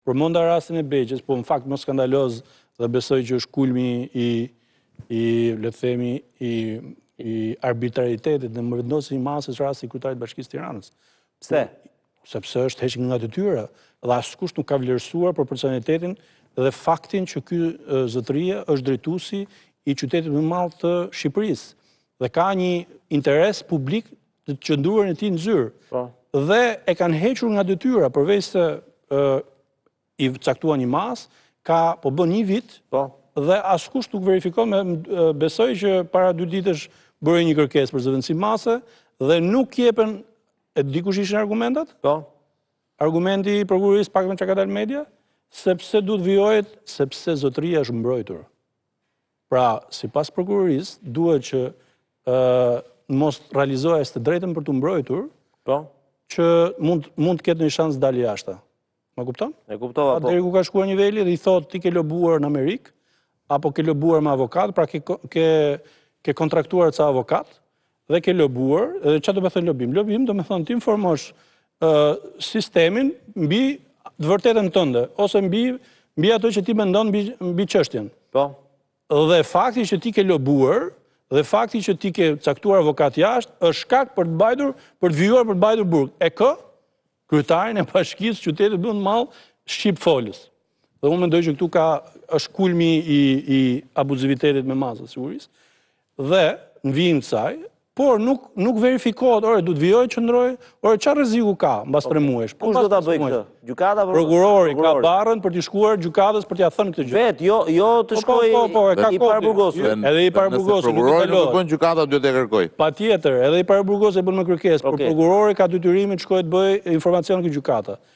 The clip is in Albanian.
përmonda rastin e Beqës, po në fakt më skandaloz dhe besoj që është kulmi le të themi, i arbitraritetit dhe më vendosjes i masës rasti i kryetarit të Bashkisë Tiranës. Pse? Sepse është hequr nga detyra dhe askush nuk ka vlerësuar proporcionalitetin dhe faktin që ky zotëria është drejtuesi i qytetit më madh të Shqipërisë dhe ka një interes publik të qëndruar në tij në zyrë. Dhe e kanë hequr nga detyra, përveç se i caktuar një masë, po bën një vit, dhe askush nuk verifikon, besoj që para 2 ditësh bëri një kërkesë për zëvendësim mase dhe nuk jepen, e dikush ishin argumentat? Argumenti i prokurorisë pak më çka ka dalë media, sepse duhet vijohet sepse zotëria është mbrojtur. Pra, sipas prokurorisë, duhet që mos realizohet as të drejtën për të mbrojtur, që mund të ketë një shans dalë jashtë. Ma kupton? E kuptova, po. Deri ku ka shkuar niveli dhe i thotë ti ke lobuar në Amerikë, apo ke lobuar me avokat, pra ke kontraktuar ca avokat, dhe ke lobuar, dhe çfarë do të thënë lobim? Lobim do të thonë ti informosh sistemin mbi të vërtetën tënde, ose mbi ato që ti mendon mbi çështjen. Po. Dhe fakti që ti ke lobuar, dhe fakti që ti ke caktuar avokat jashtë, është shkak për të vijuar për të mbajtur burg. E kë? Kryetarin e Bashkisë qytetit më të madh Shqip Folës. Dhe unë mendoj që këtu është kulmi i abuzivitetit me masë, sigurisht. Dhe në vijim të saj, por nuk verifikohet, duhet vijoj qëndroj, çfarë rreziku ka mbas 3 muajsh? Kush do ta bëj këtë? Gjykata apo prokurori ka barrën për të shkuar gjykatës për t'ia thënë këtë gjë. Vet, jo të shkojë i paraburgosit. Edhe i paraburgosit. Prokurori nuk bën gjykata, duhet e kërkoj. Patjetër, edhe i paraburgosit e bën me kërkesë, por prokurori ka detyrimin të shkojë të bëjë informacion këtë gjykata.